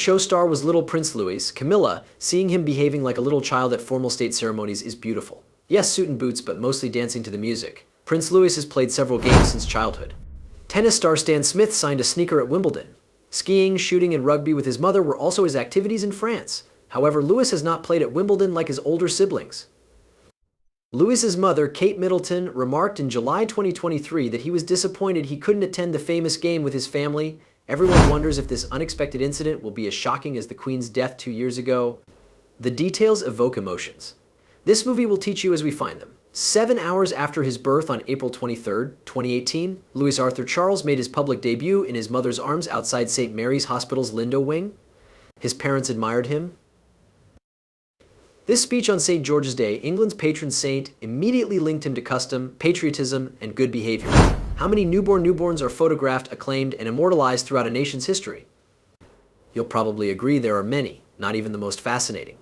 Show star was little Prince Louis. Camilla, seeing him behaving like a little child at formal state ceremonies is beautiful. Yes, suit and boots, but mostly dancing to the music. Prince Louis has played several games since childhood. Tennis star Stan Smith signed a sneaker at Wimbledon. Skiing, shooting, and rugby with his mother were also his activities in France. However, Louis has not played at Wimbledon like his older siblings. Louis's mother, Kate Middleton, remarked in July 2023 that he was disappointed he couldn't attend the famous game with his family. Everyone wonders if this unexpected incident will be as shocking as the Queen's death 2 years ago. The details evoke emotions. This movie will teach you as we find them. 7 hours after his birth on April 23, 2018, Louis Arthur Charles made his public debut in his mother's arms outside St. Mary's Hospital's Lindo wing. His parents admired him. This speech on St. George's Day, England's patron saint, immediately linked him to custom, patriotism, and good behavior. How many newborns are photographed, acclaimed, and immortalized throughout a nation's history? You'll probably agree there are many, not even the most fascinating.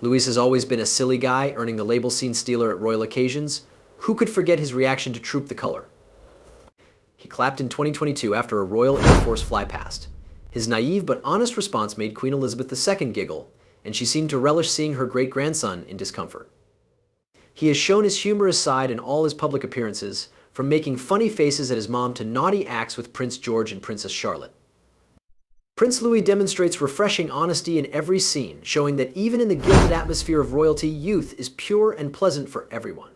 Louis has always been a silly guy, earning the label scene stealer at royal occasions. Who could forget his reaction to Troop the Color? He clapped in 2022 after a Royal Air Force flypast. His naive but honest response made Queen Elizabeth II giggle, and she seemed to relish seeing her great-grandson in discomfort. He has shown his humorous side in all his public appearances, from making funny faces at his mom to naughty acts with Prince George and Princess Charlotte. Prince Louis demonstrates refreshing honesty in every scene, showing that even in the gilded atmosphere of royalty, youth is pure and pleasant for everyone.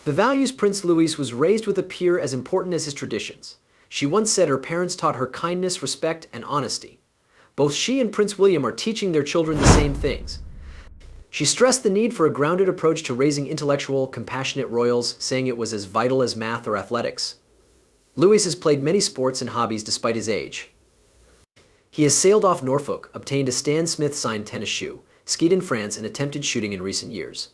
The values Prince Louis was raised with appear as important as his traditions. She once said her parents taught her kindness, respect, and honesty. Both she and Prince William are teaching their children the same things. She stressed the need for a grounded approach to raising intellectual, compassionate royals, saying it was as vital as math or athletics. Louis has played many sports and hobbies despite his age. He has sailed off Norfolk, obtained a Stan Smith-signed tennis shoe, skied in France, and attempted shooting in recent years.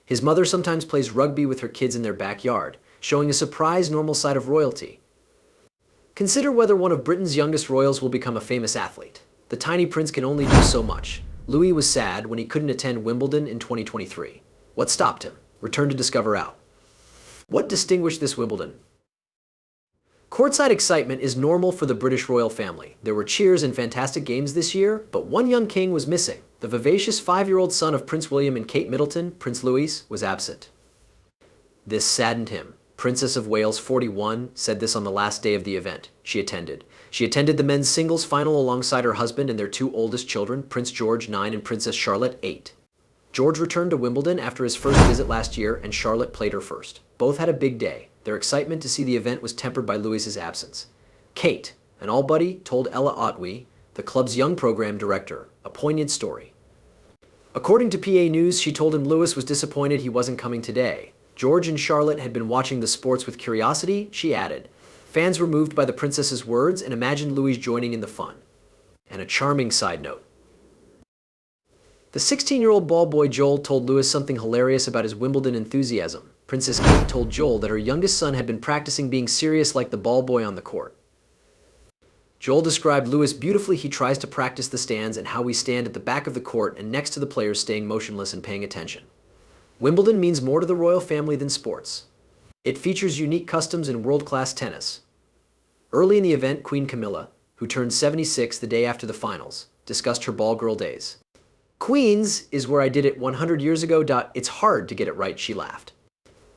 His mother sometimes plays rugby with her kids in their backyard, showing a surprised normal side of royalty. Consider whether one of Britain's youngest royals will become a famous athlete. The tiny prince can only do so much. Louis was sad when he couldn't attend Wimbledon in 2023. What stopped him? Return to discover out. What distinguished this Wimbledon? Courtside excitement is normal for the British royal family. There were cheers and fantastic games this year, but one young king was missing. The vivacious 5-year-old son of Prince William and Kate Middleton, Prince Louis, was absent. This saddened him. Princess of Wales, 41, said this on the last day of the event she attended. She attended the men's singles final alongside her husband and their 2 oldest children, Prince George, 9, and Princess Charlotte, 8. George returned to Wimbledon after his first visit last year, and Charlotte played her first. Both had a big day. Their excitement to see the event was tempered by Louis's absence. Kate, an all-buddy, told Ella Otway, the club's young program director, a poignant story. According to PA News, she told him Louis was disappointed he wasn't coming today. George and Charlotte had been watching the sports with curiosity, she added. Fans were moved by the princess's words and imagined Louis joining in the fun. And a charming side note. The 16-year-old ball boy Joel told Louis something hilarious about his Wimbledon enthusiasm. Princess Kate told Joel that her youngest son had been practicing being serious like the ball boy on the court. Joel described Louis beautifully. He tries to practice the stands and how we stand at the back of the court and next to the players staying motionless and paying attention. Wimbledon means more to the royal family than sports. It features unique customs and world-class tennis. Early in the event, Queen Camilla, who turned 76 the day after the finals, discussed her ball girl days. Queens is where I did it 100 years ago. It's hard to get it right, she laughed.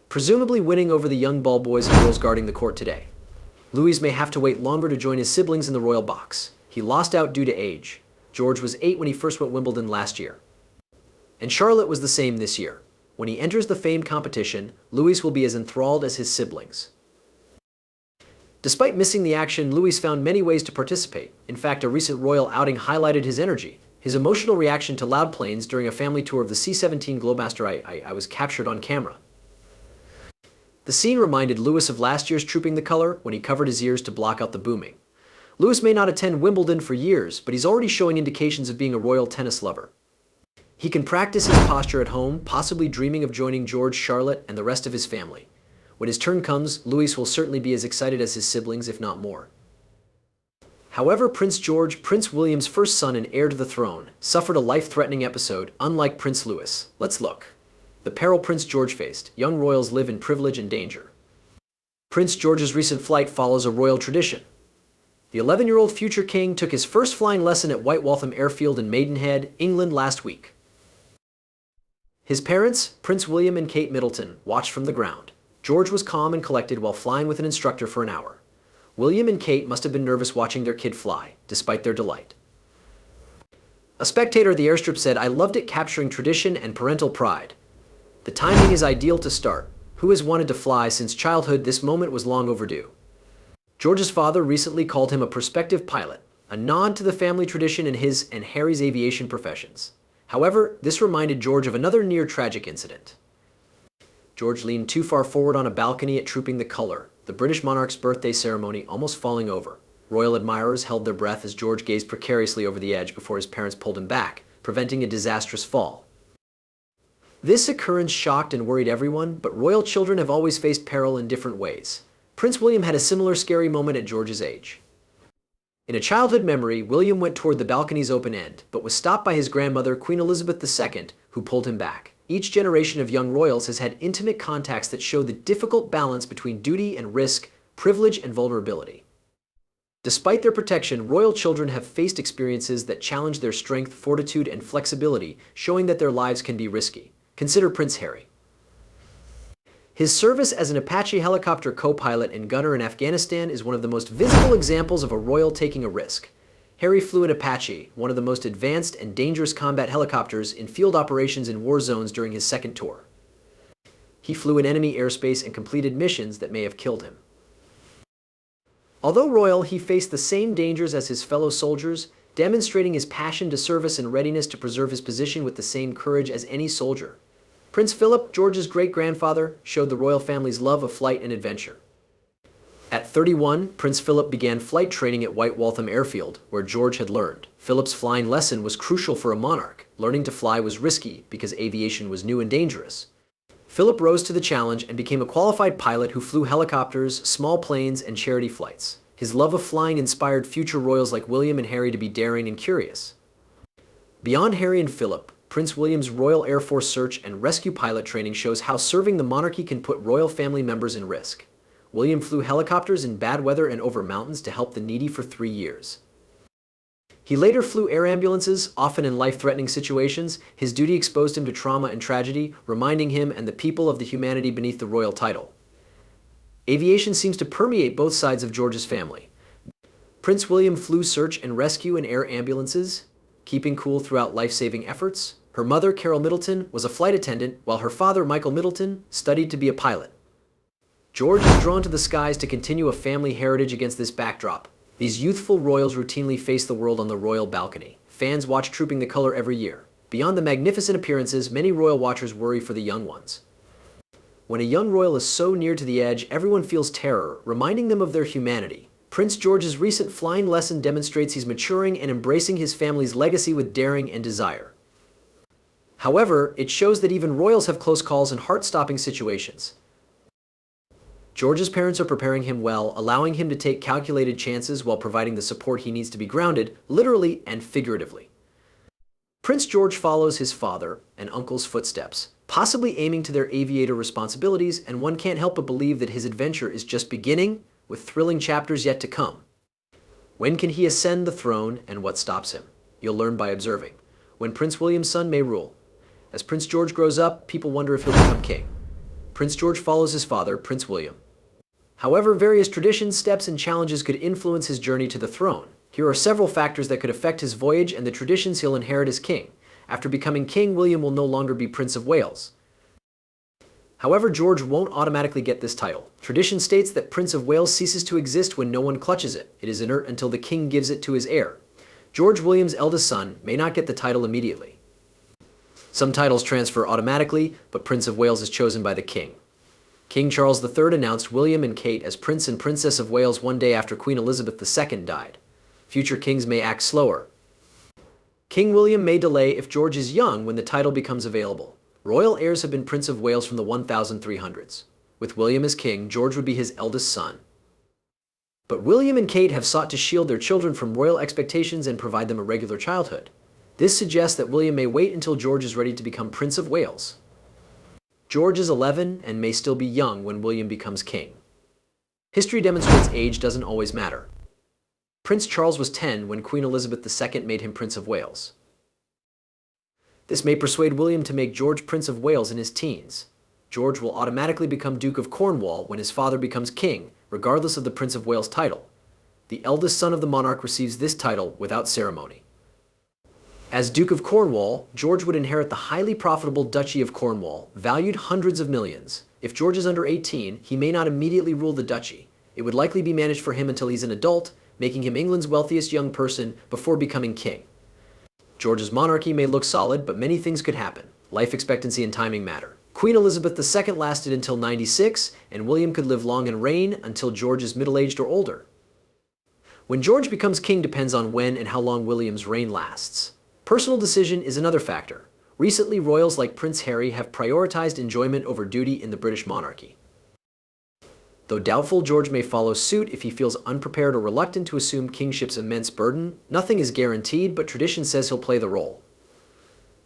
Presumably winning over the young ball boys and girls guarding the court today. Louis may have to wait longer to join his siblings in the royal box. He lost out due to age. George was 8 when he first went Wimbledon last year. And Charlotte was the same this year. When he enters the famed competition, Louis will be as enthralled as his siblings. Despite missing the action, Louis found many ways to participate. In fact, a recent royal outing highlighted his energy. His emotional reaction to loud planes during a family tour of the C-17 Globemaster I was captured on camera. The scene reminded Louis of last year's Trooping the Color when he covered his ears to block out the booming. Louis may not attend Wimbledon for years, but he's already showing indications of being a royal tennis lover. He can practice his posture at home, possibly dreaming of joining George, Charlotte, and the rest of his family. When his turn comes, Louis will certainly be as excited as his siblings, if not more. However, Prince George, Prince William's first son and heir to the throne, suffered a life-threatening episode, unlike Prince Louis. Let's look. The peril Prince George faced. Young royals live in privilege and danger. Prince George's recent flight follows a royal tradition. The 11-year-old future king took his first flying lesson at White Waltham Airfield in Maidenhead, England last week. His parents, Prince William and Kate Middleton, watched from the ground. George was calm and collected while flying with an instructor for an hour. William and Kate must have been nervous watching their kid fly, despite their delight. A spectator at the airstrip said, "I loved it capturing tradition and parental pride. The timing is ideal to start. Who has wanted to fly since childhood? This moment was long overdue." George's father recently called him a prospective pilot, a nod to the family tradition in his and Harry's aviation professions. However, this reminded George of another near-tragic incident. George leaned too far forward on a balcony at Trooping the Colour, the British monarch's birthday ceremony, almost falling over. Royal admirers held their breath as George gazed precariously over the edge before his parents pulled him back, preventing a disastrous fall. This occurrence shocked and worried everyone, but royal children have always faced peril in different ways. Prince William had a similar scary moment at George's age. In a childhood memory, William went toward the balcony's open end, but was stopped by his grandmother, Queen Elizabeth II, who pulled him back. Each generation of young royals has had intimate contacts that show the difficult balance between duty and risk, privilege and vulnerability. Despite their protection, royal children have faced experiences that challenge their strength, fortitude, and flexibility, showing that their lives can be risky. Consider Prince Harry. His service as an Apache helicopter co-pilot and gunner in Afghanistan is one of the most visible examples of a royal taking a risk. Harry flew an Apache, one of the most advanced and dangerous combat helicopters in field operations in war zones during his second tour. He flew in enemy airspace and completed missions that may have killed him. Although royal, he faced the same dangers as his fellow soldiers, demonstrating his passion to service and readiness to preserve his position with the same courage as any soldier. Prince Philip, George's great-grandfather, showed the royal family's love of flight and adventure. At 31, Prince Philip began flight training at White Waltham Airfield, where George had learned. Philip's flying lesson was crucial for a monarch. Learning to fly was risky because aviation was new and dangerous. Philip rose to the challenge and became a qualified pilot who flew helicopters, small planes, and charity flights. His love of flying inspired future royals like William and Harry to be daring and curious. Beyond Harry and Philip, Prince William's Royal Air Force search and rescue pilot training shows how serving the monarchy can put royal family members in risk. William flew helicopters in bad weather and over mountains to help the needy for 3 years. He later flew air ambulances, often in life-threatening situations. His duty exposed him to trauma and tragedy, reminding him and the people of the humanity beneath the royal title. Aviation seems to permeate both sides of George's family. Prince William flew search and rescue in air ambulances, keeping cool throughout life-saving efforts. Her mother, Carol Middleton, was a flight attendant, while her father, Michael Middleton, studied to be a pilot. George is drawn to the skies to continue a family heritage against this backdrop. These youthful royals routinely face the world on the royal balcony. Fans watch Trooping the Colour every year. Beyond the magnificent appearances, many royal watchers worry for the young ones. When a young royal is so near to the edge, everyone feels terror, reminding them of their humanity. Prince George's recent flying lesson demonstrates he's maturing and embracing his family's legacy with daring and desire. However, it shows that even royals have close calls and heart-stopping situations. George's parents are preparing him well, allowing him to take calculated chances while providing the support he needs to be grounded, literally and figuratively. Prince George follows his father and uncle's footsteps, possibly aiming to their aviator responsibilities, and one can't help but believe that his adventure is just beginning, with thrilling chapters yet to come. When can he ascend the throne, and what stops him? You'll learn by observing. When Prince William's son may rule. As Prince George grows up, people wonder if he'll become king. Prince George follows his father, Prince William. However, various traditions, steps, and challenges could influence his journey to the throne. Here are several factors that could affect his voyage and the traditions he'll inherit as king. After becoming king, William will no longer be Prince of Wales. However, George won't automatically get this title. Tradition states that Prince of Wales ceases to exist when no one clutches it. It is inert until the king gives it to his heir. George William's eldest son may not get the title immediately. Some titles transfer automatically, but Prince of Wales is chosen by the king. King Charles III announced William and Kate as Prince and Princess of Wales one day after Queen Elizabeth II died. Future kings may act slower. King William may delay if George is young when the title becomes available. Royal heirs have been Prince of Wales from the 1300s. With William as king, George would be his eldest son. But William and Kate have sought to shield their children from royal expectations and provide them a regular childhood. This suggests that William may wait until George is ready to become Prince of Wales. George is 11 and may still be young when William becomes king. History demonstrates age doesn't always matter. Prince Charles was 10 when Queen Elizabeth II made him Prince of Wales. This may persuade William to make George Prince of Wales in his teens. George will automatically become Duke of Cornwall when his father becomes king, regardless of the Prince of Wales title. The eldest son of the monarch receives this title without ceremony. As Duke of Cornwall, George would inherit the highly profitable Duchy of Cornwall, valued hundreds of millions. If George is under 18, he may not immediately rule the duchy. It would likely be managed for him until he's an adult, making him England's wealthiest young person before becoming king. George's monarchy may look solid, but many things could happen. Life expectancy and timing matter. Queen Elizabeth II lasted until 96, and William could live long and reign until George is middle-aged or older. When George becomes king depends on when and how long William's reign lasts. Personal decision is another factor. Recently, royals like Prince Harry have prioritized enjoyment over duty in the British monarchy. Though doubtful George may follow suit if he feels unprepared or reluctant to assume kingship's immense burden, nothing is guaranteed, but tradition says he'll play the role.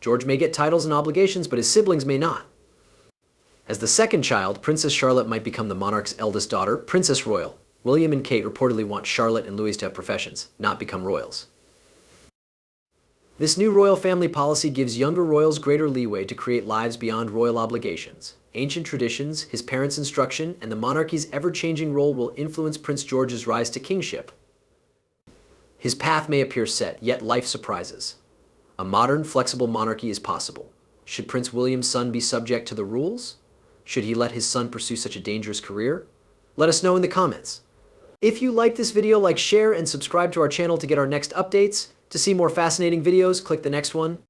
George may get titles and obligations, but his siblings may not. As the second child, Princess Charlotte might become the monarch's eldest daughter, Princess Royal. William and Kate reportedly want Charlotte and Louis to have professions, not become royals. This new royal family policy gives younger royals greater leeway to create lives beyond royal obligations. Ancient traditions, his parents' instruction, and the monarchy's ever-changing role will influence Prince George's rise to kingship. His path may appear set, yet life surprises. A modern, flexible monarchy is possible. Should Prince William's son be subject to the rules? Should he let his son pursue such a dangerous career? Let us know in the comments. If you liked this video, like, share, and subscribe to our channel to get our next updates. To see more fascinating videos, click the next one.